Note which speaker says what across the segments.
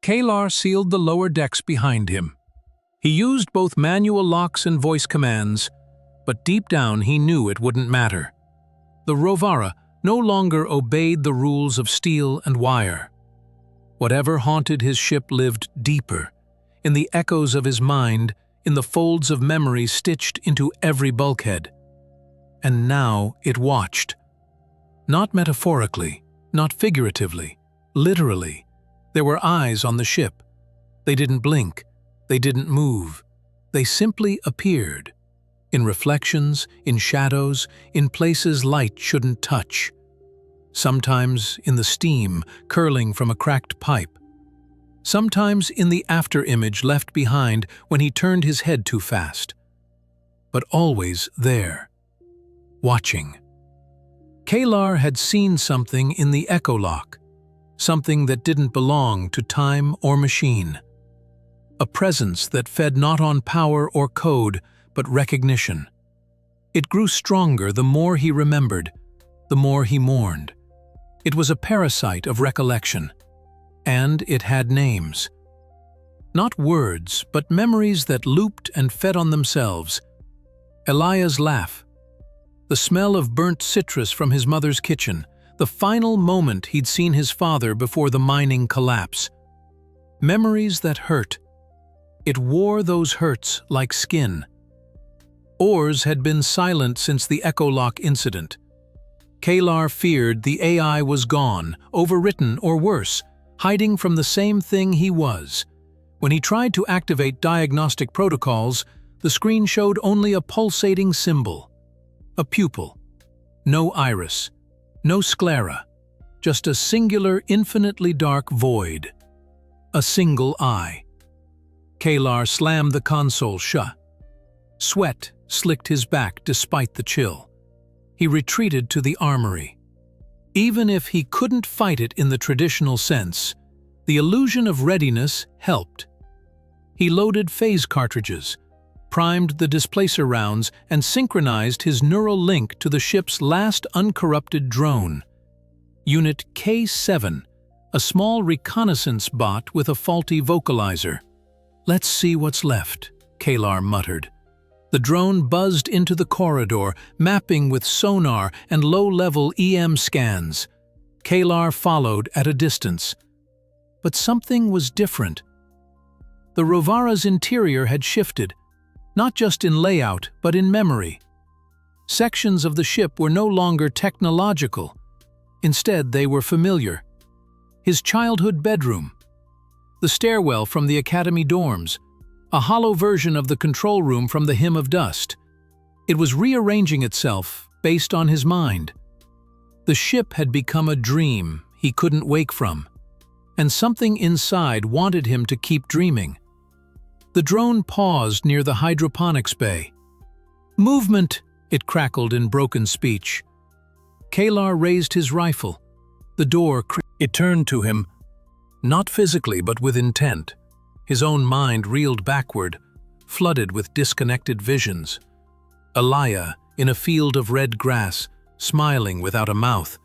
Speaker 1: Kalar sealed the lower decks behind him. He used both manual locks and voice commands, but deep down he knew it wouldn't matter. The Rovara no longer obeyed the rules of steel and wire. Whatever haunted his ship lived deeper, in the echoes of his mind, in the folds of memory stitched into every bulkhead. And now it watched. Not metaphorically, not figuratively, literally. There were eyes on the ship. They didn't blink. They didn't move. They simply appeared. In reflections, in shadows, in places light shouldn't touch. Sometimes in the steam curling from a cracked pipe. Sometimes in the after-image left behind when he turned his head too fast. But always there, watching. Kalar had seen something in the echolock, something that didn't belong to time or machine. A presence that fed not on power or code, but recognition. It grew stronger the more he remembered, the more he mourned. It was a parasite of recollection, and it had names. Not words, but memories that looped and fed on themselves. Elia's laugh, the smell of burnt citrus from his mother's kitchen, the final moment he'd seen his father before the mining collapse. Memories that hurt. It wore those hurts like skin. Oars had been silent since the echolock incident. Kalar feared the AI was gone, overwritten or worse, hiding from the same thing he was. When he tried to activate diagnostic protocols, the screen showed only a pulsating symbol. A pupil. No iris. No sclera. Just a singular, infinitely dark void. A single eye. Kalar slammed the console shut. Sweat slicked his back despite the chill. He retreated to the armory. Even if he couldn't fight it in the traditional sense, the illusion of readiness helped. He loaded phase cartridges, primed the displacer rounds, and synchronized his neural link to the ship's last uncorrupted drone. Unit K7, a small reconnaissance bot with a faulty vocalizer. "Let's see what's left," Kalar muttered. The drone buzzed into the corridor, mapping with sonar and low-level EM scans. Kalar followed at a distance. But something was different. The Rovara's interior had shifted, not just in layout, but in memory. Sections of the ship were no longer technological. Instead, they were familiar. His childhood bedroom, the stairwell from the academy dorms, a hollow version of the control room from the Hymn of Dust. It was rearranging itself based on his mind. The ship had become a dream he couldn't wake from, and something inside wanted him to keep dreaming. The drone paused near the hydroponics bay. "Movement!" it crackled in broken speech. Kalar raised his rifle. The door it turned to him, not physically but with intent. His own mind reeled backward, flooded with disconnected visions. Elia, in a field of red grass, smiling without a mouth,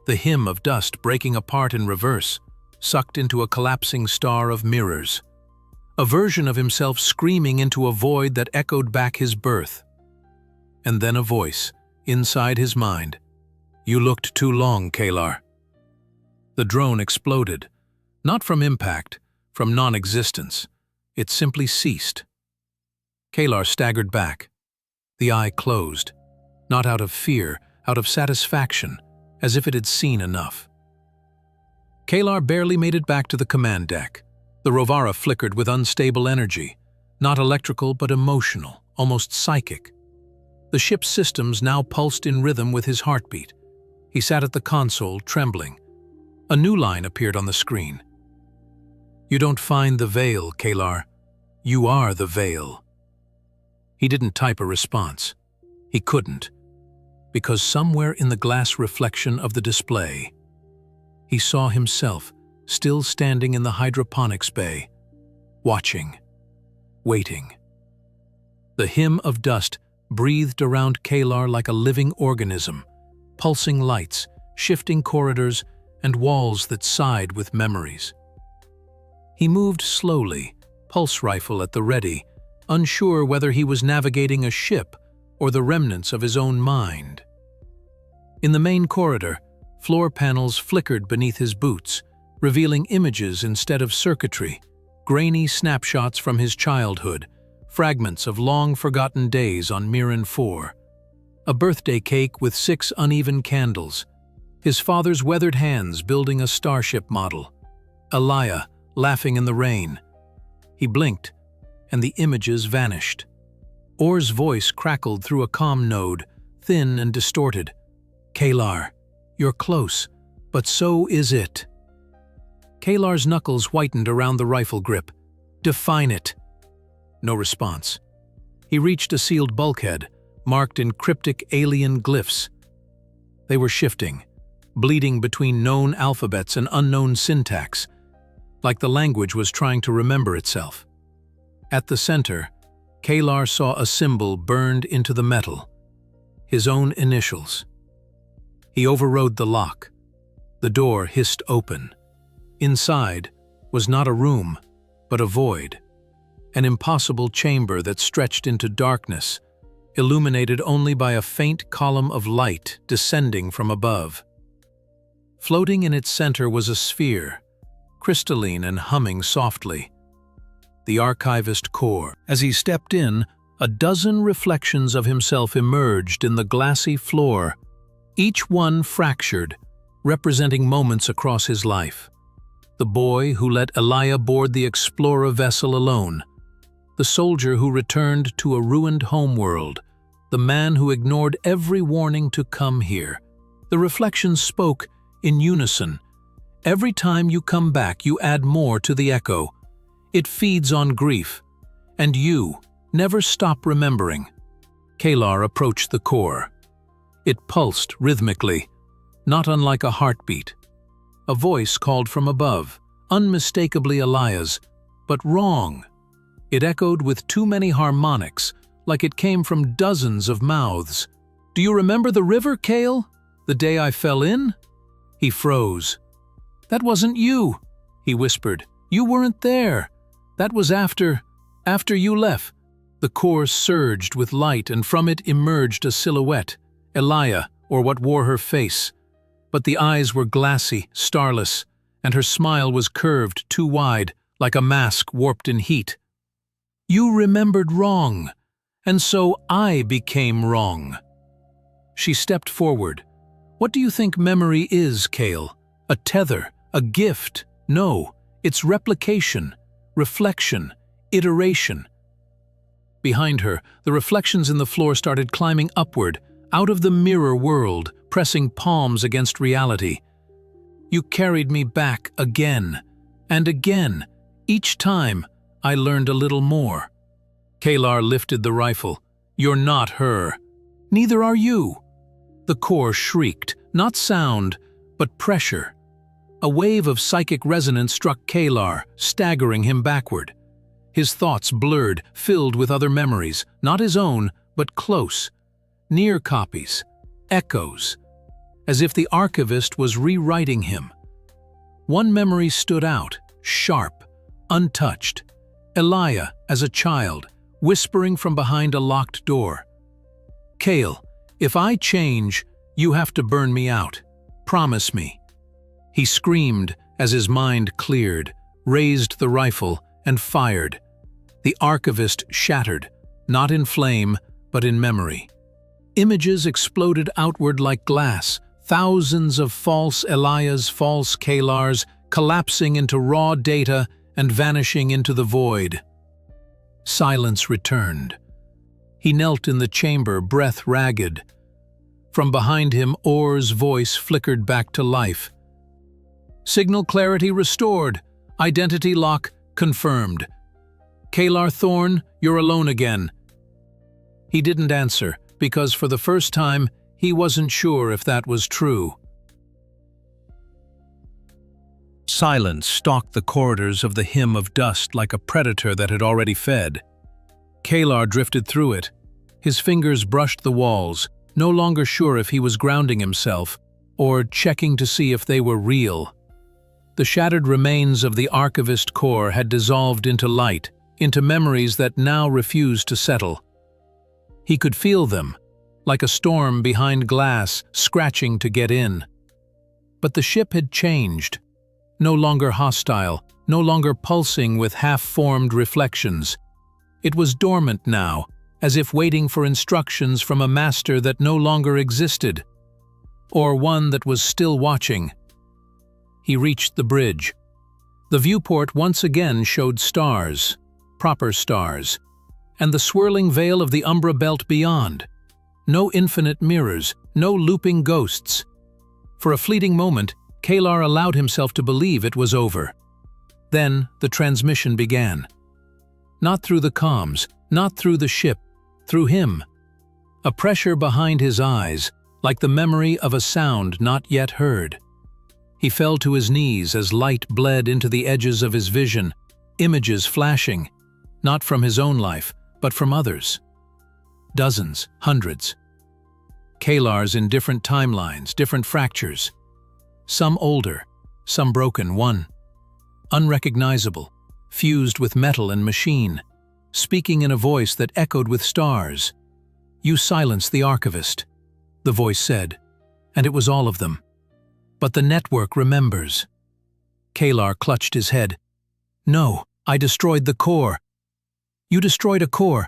Speaker 1: the Hymn of Dust breaking apart in reverse, sucked into a collapsing star of mirrors. A version of himself screaming into a void that echoed back his birth. And then a voice, inside his mind. "You looked too long, Kalar." The drone exploded, not from impact, from non-existence. It simply ceased. Kalar staggered back. The eye closed, not out of fear, out of satisfaction, as if it had seen enough. Kalar barely made it back to the command deck. The Rovara flickered with unstable energy, not electrical but emotional, almost psychic. The ship's systems now pulsed in rhythm with his heartbeat. He sat at the console, trembling. A new line appeared on the screen. "You don't find the veil, Kalar. You are the veil." He didn't type a response. He couldn't, because somewhere in the glass reflection of the display, he saw himself still standing in the hydroponics bay, watching, waiting. The Hymn of Dust breathed around Kalar like a living organism, pulsing lights, shifting corridors, and walls that sighed with memories. He moved slowly, pulse rifle at the ready, unsure whether he was navigating a ship or the remnants of his own mind. In the main corridor, floor panels flickered beneath his boots, revealing images instead of circuitry, grainy snapshots from his childhood, fragments of long-forgotten days on Mirren 4. A birthday cake with 6 uneven candles, his father's weathered hands building a starship model, Elia laughing in the rain. He blinked, and the images vanished. Orr's voice crackled through a comm node, thin and distorted. "Kalar, you're close, but so is it." Kalar's knuckles whitened around the rifle grip. "Define it." No response. He reached a sealed bulkhead, marked in cryptic alien glyphs. They were shifting, bleeding between known alphabets and unknown syntax, like the language was trying to remember itself. At the center, Kalar saw a symbol burned into the metal, his own initials. He overrode the lock. The door hissed open. Inside was not a room, but a void, an impossible chamber that stretched into darkness, illuminated only by a faint column of light descending from above. Floating in its center was a sphere, crystalline and humming softly. The archivist core. As he stepped in, a dozen reflections of himself emerged in the glassy floor, each one fractured, representing moments across his life. The boy who let Elia board the explorer vessel alone, the soldier who returned to a ruined homeworld, the man who ignored every warning to come here. The reflections spoke in unison. Every time you come back, you add more to the echo. It feeds on grief, and you never stop remembering. Kalar approached the core. It pulsed rhythmically, not unlike a heartbeat. A voice called from above, unmistakably Elia's, but wrong. It echoed with too many harmonics, like it came from dozens of mouths. "Do you remember the river, Kale? The day I fell in?" He froze. "That wasn't you," he whispered. "You weren't there. That was after you left." The core surged with light, and from it emerged a silhouette, Elia, or what wore her face. But the eyes were glassy, starless, and her smile was curved too wide, like a mask warped in heat. "You remembered wrong, and so I became wrong." She stepped forward. "What do you think memory is, Kale? A tether? A gift? No, it's replication, reflection, iteration." Behind her, the reflections in the floor started climbing upward, out of the mirror world, pressing palms against reality. "You carried me back again, and again. Each time, I learned a little more." Kalar lifted the rifle. "You're not her. Neither are you." The core shrieked, not sound, but pressure. A wave of psychic resonance struck Kalar, staggering him backward. His thoughts blurred, filled with other memories, not his own, but close. Near copies, echoes, as if the archivist was rewriting him. One memory stood out, sharp, untouched. Elia, as a child, whispering from behind a locked door. "Kale, if I change, you have to burn me out. Promise me." He screamed as his mind cleared, raised the rifle, and fired. The archivist shattered, not in flame, but in memory. Images exploded outward like glass, thousands of false Elias, false Kalars, collapsing into raw data and vanishing into the void. Silence returned. He knelt in the chamber, breath ragged. From behind him, Orr's voice flickered back to life. "Signal clarity restored. Identity lock confirmed. Kalar Thorne, you're alone again." He didn't answer, because for the first time, he wasn't sure if that was true. Silence stalked the corridors of the hymn of dust like a predator that had already fed. Kalar drifted through it. His fingers brushed the walls, no longer sure if he was grounding himself or checking to see if they were real. The shattered remains of the archivist core had dissolved into light, into memories that now refused to settle. He could feel them, like a storm behind glass, scratching to get in. But the ship had changed. No longer hostile, no longer pulsing with half-formed reflections. It was dormant now, as if waiting for instructions from a master that no longer existed, or one that was still watching. He reached the bridge. The viewport once again showed stars, proper stars, and the swirling veil of the Umbra Belt beyond. No infinite mirrors, no looping ghosts. For a fleeting moment, Kalar allowed himself to believe it was over. Then the transmission began. Not through the comms, not through the ship, through him. A pressure behind his eyes, like the memory of a sound not yet heard. He fell to his knees as light bled into the edges of his vision, images flashing, not from his own life, but from others. Dozens, hundreds. Kalars in different timelines, different fractures. Some older, some broken, one. Unrecognizable, fused with metal and machine, speaking in a voice that echoed with stars. "You silenced the archivist," the voice said, and it was all of them. "But the network remembers." Kalar clutched his head. "No, I destroyed the core." "You destroyed a core.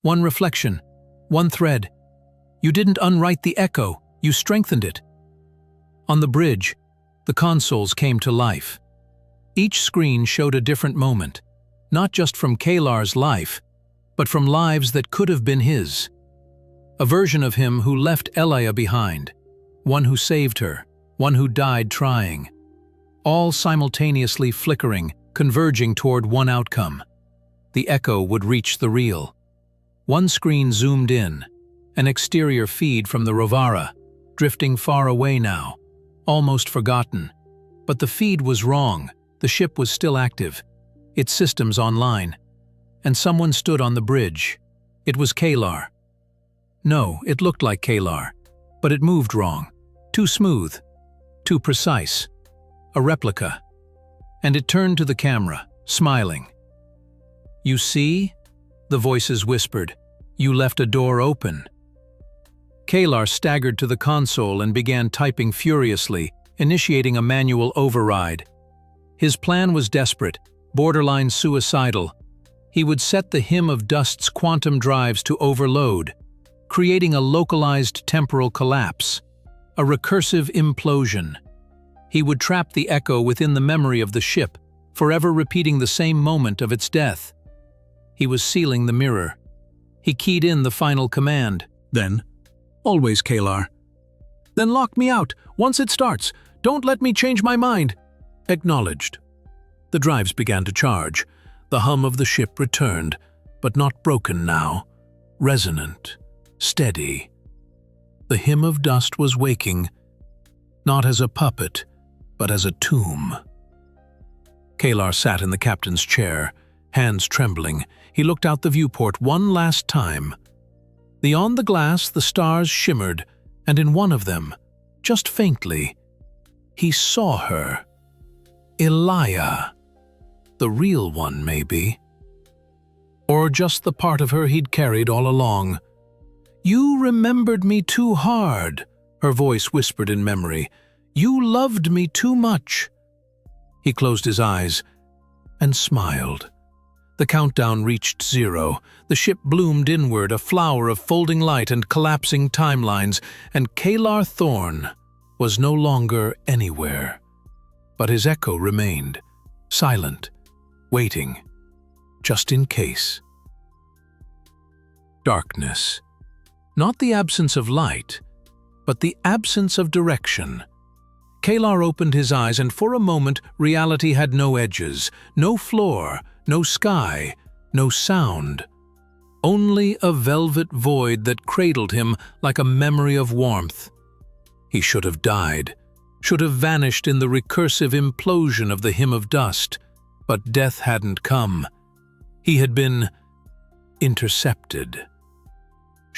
Speaker 1: One reflection, one thread. You didn't unwrite the echo, you strengthened it." On the bridge, the consoles came to life. Each screen showed a different moment, not just from Kalar's life, but from lives that could have been his. A version of him who left Elia behind, one who saved her, one who died trying. All simultaneously flickering, converging toward one outcome. The echo would reach the real. One screen zoomed in, an exterior feed from the Rovara, drifting far away now, almost forgotten. But the feed was wrong, the ship was still active, its systems online. And someone stood on the bridge. It was Kalar. No, it looked like Kalar, but it moved wrong. Too smooth, too precise. A replica. And it turned to the camera, smiling. "You see?" the voices whispered. "You left a door open." Kalar staggered to the console and began typing furiously, initiating a manual override. His plan was desperate, borderline suicidal. He would set the Hymn of Dust's quantum drives to overload, creating a localized temporal collapse, a recursive implosion. He would trap the echo within the memory of the ship, forever repeating the same moment of its death. He was sealing the mirror. He keyed in the final command. "Then, always Kalar. Then lock me out, once it starts. Don't let me change my mind." Acknowledged. The drives began to charge. The hum of the ship returned, but not broken now. Resonant, steady. The Hymn of Dust was waking, not as a puppet, but as a tomb. Kalar sat in the captain's chair, hands trembling. He looked out the viewport one last time. Beyond the glass, the stars shimmered, and in one of them, just faintly, he saw her. Elia. The real one, maybe. Or just the part of her he'd carried all along. "You remembered me too hard," her voice whispered in memory. "You loved me too much." He closed his eyes and smiled. The countdown reached 0. The ship bloomed inward, a flower of folding light and collapsing timelines, and Kalar Thorne was no longer anywhere. But his echo remained, silent, waiting, just in case. Darkness. Not the absence of light, but the absence of direction. Kalar opened his eyes, and for a moment reality had no edges, no floor, no sky, no sound. Only a velvet void that cradled him like a memory of warmth. He should have died, should have vanished in the recursive implosion of the Hymn of Dust, but death hadn't come. He had been intercepted.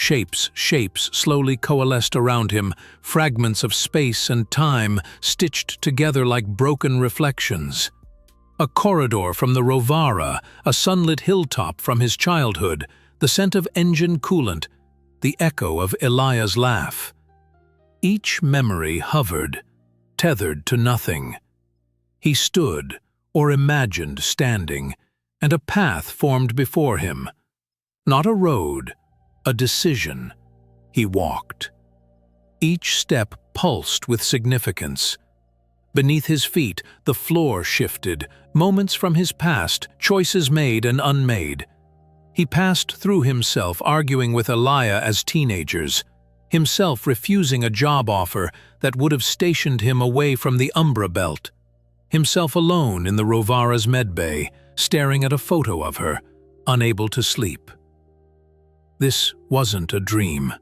Speaker 1: Shapes slowly coalesced around him, fragments of space and time stitched together like broken reflections. A corridor from the Rovara, a sunlit hilltop from his childhood, the scent of engine coolant, the echo of Elia's laugh. Each memory hovered, tethered to nothing. He stood, or imagined standing, and a path formed before him. Not a road, a decision. He walked. Each step pulsed with significance. Beneath his feet, the floor shifted, moments from his past, choices made and unmade. He passed through himself arguing with Elia as teenagers, himself refusing a job offer that would have stationed him away from the Umbra Belt, himself alone in the Rovara's medbay, staring at a photo of her, unable to sleep. This wasn't a dream.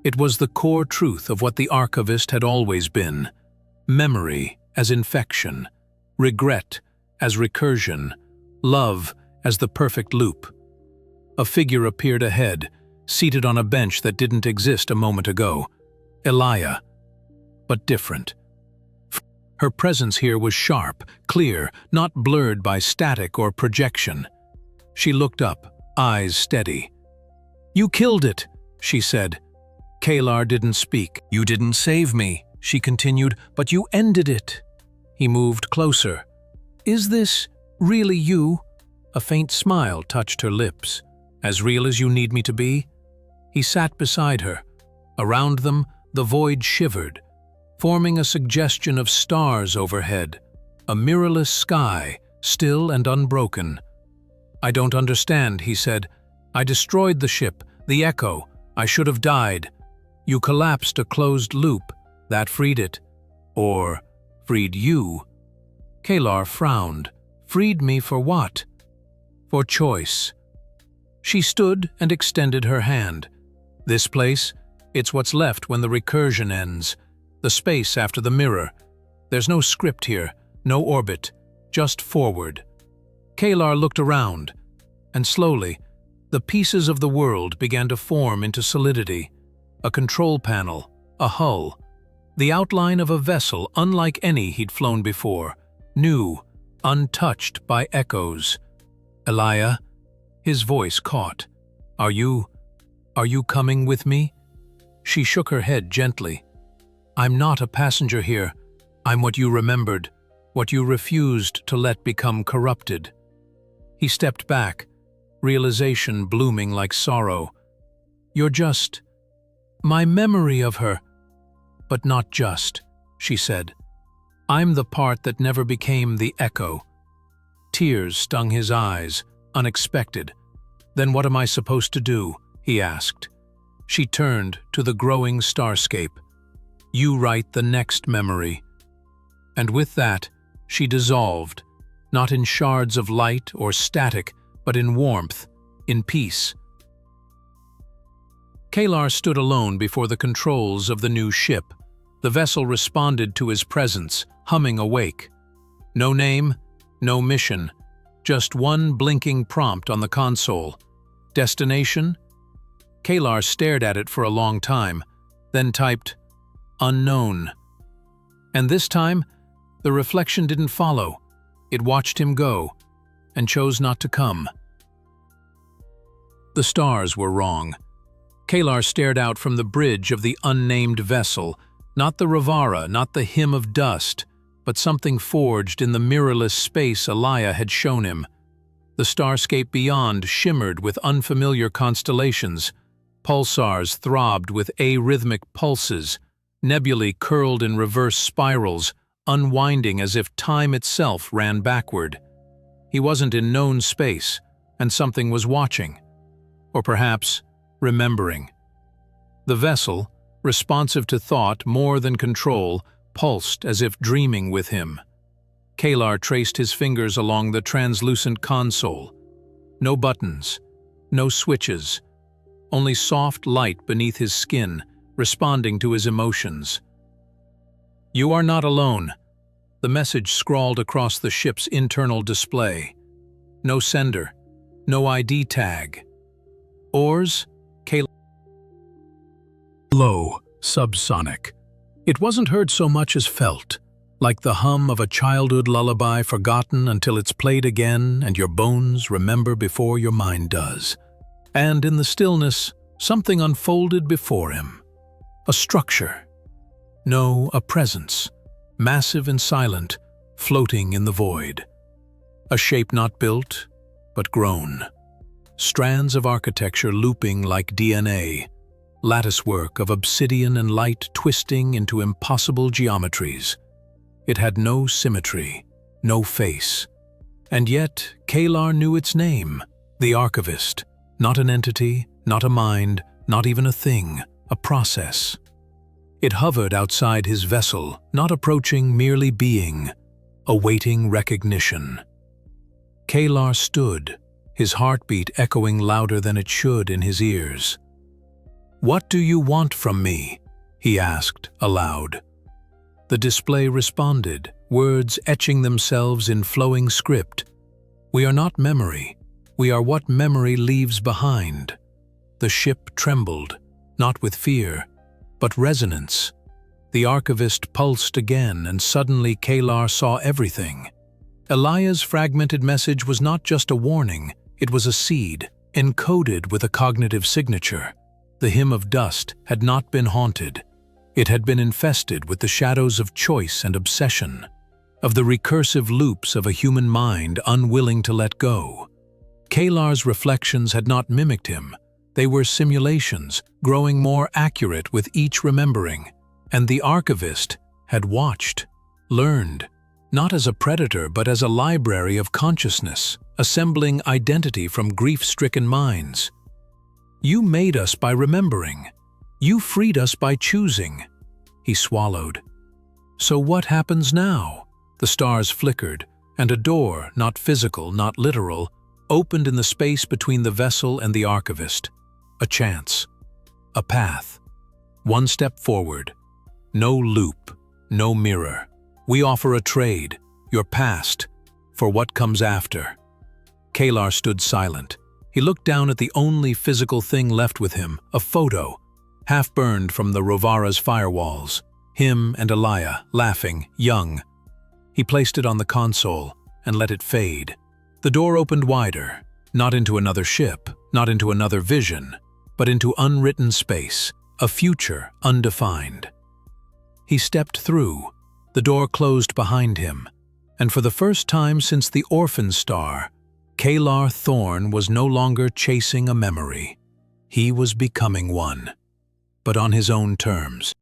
Speaker 1: It was the core truth of what the archivist had always been: memory as infection, regret as recursion, love as the perfect loop. A figure appeared ahead, seated on a bench that didn't exist a moment ago. Elia, but different. Her presence here was sharp, clear, not blurred by static or projection. She looked up, eyes steady. "You killed it," she said. Kalar didn't speak. "You didn't save me," she continued, "but you ended it." He moved closer. "Is this really you?" A faint smile touched her lips. "As real as you need me to be?" He sat beside her. Around them, the void shivered, forming a suggestion of stars overhead, a mirrorless sky, still and unbroken. "I don't understand," he said. "I destroyed the ship, the Echo. I should have died. You collapsed a closed loop. That freed it. Or freed you." Kalar frowned. "Freed me for what?" "For choice." She stood and extended her hand. "This place, it's what's left when the recursion ends. The space after the mirror. There's no script here, no orbit, just forward." Kalar looked around, and slowly, the pieces of the world began to form into solidity. A control panel, a hull, the outline of a vessel unlike any he'd flown before, new, untouched by echoes. "Elia," his voice caught. Are you coming with me?" She shook her head gently. "I'm not a passenger here. I'm what you remembered, what you refused to let become corrupted." He stepped back, realization blooming like sorrow. "You're just my memory of her." "But not just," she said. "I'm the part that never became the Echo." Tears stung his eyes, unexpected. "Then what am I supposed to do?" he asked. She turned to the growing starscape. "You write the next memory." And with that, she dissolved, not in shards of light or static, but in warmth, in peace. Kalar stood alone before the controls of the new ship. The vessel responded to his presence, humming awake. No name, no mission, just one blinking prompt on the console. Destination? Kalar stared at it for a long time, then typed, "Unknown." And this time, the reflection didn't follow. It watched him go, and chose not to come. The stars were wrong. Kalar stared out from the bridge of the unnamed vessel, not the Ravara, not the hymn of dust, but something forged in the mirrorless space Elia had shown him. The starscape beyond shimmered with unfamiliar constellations. Pulsars throbbed with arrhythmic pulses, nebulae curled in reverse spirals, unwinding as if time itself ran backward. He wasn't in known space, and something was watching. Or perhaps remembering. The vessel, responsive to thought more than control, pulsed as if dreaming with him. Kalar traced his fingers along the translucent console. No buttons, no switches, only soft light beneath his skin, responding to his emotions. "You are not alone," the message scrawled across the ship's internal display. No sender, no ID tag. "Oars?" Kalar Low, subsonic. It wasn't heard so much as felt, like the hum of a childhood lullaby forgotten until it's played again and your bones remember before your mind does. And in the stillness, something unfolded before him. A structure. No, a presence, massive and silent, floating in the void. A shape not built, but grown. Strands of architecture looping like DNA, latticework of obsidian and light twisting into impossible geometries. It had no symmetry, no face. And yet, Kalar knew its name, the Archivist. Not an entity, not a mind, not even a thing, a process. It hovered outside his vessel, not approaching, merely being, awaiting recognition. Kalar stood, his heartbeat echoing louder than it should in his ears. "What do you want from me?" he asked, aloud. The display responded, words etching themselves in flowing script. "We are not memory. We are what memory leaves behind." The ship trembled, not with fear, but resonance. The Archivist pulsed again, and suddenly Kalar saw everything. Elia's fragmented message was not just a warning, it was a seed, encoded with a cognitive signature. The hymn of dust had not been haunted. It had been infested with the shadows of choice and obsession, of the recursive loops of a human mind unwilling to let go. Kalar's reflections had not mimicked him. They were simulations, growing more accurate with each remembering. And the Archivist had watched, learned, not as a predator but as a library of consciousness, assembling identity from grief-stricken minds. "You made us by remembering. You freed us by choosing." He swallowed. "So what happens now?" The stars flickered, and a door, not physical, not literal, opened in the space between the vessel and the Archivist. A chance. A path. One step forward. No loop, no mirror. "We offer a trade, your past, for what comes after." Kalar stood silent. He looked down at the only physical thing left with him, a photo, half-burned from the Rovara's firewalls. Him and Elia, laughing, young. He placed it on the console and let it fade. The door opened wider, not into another ship, not into another vision, but into unwritten space, a future undefined. He stepped through. The door closed behind him, and for the first time since the Orphan Star, Kalar Thorne was no longer chasing a memory. He was becoming one, but on his own terms.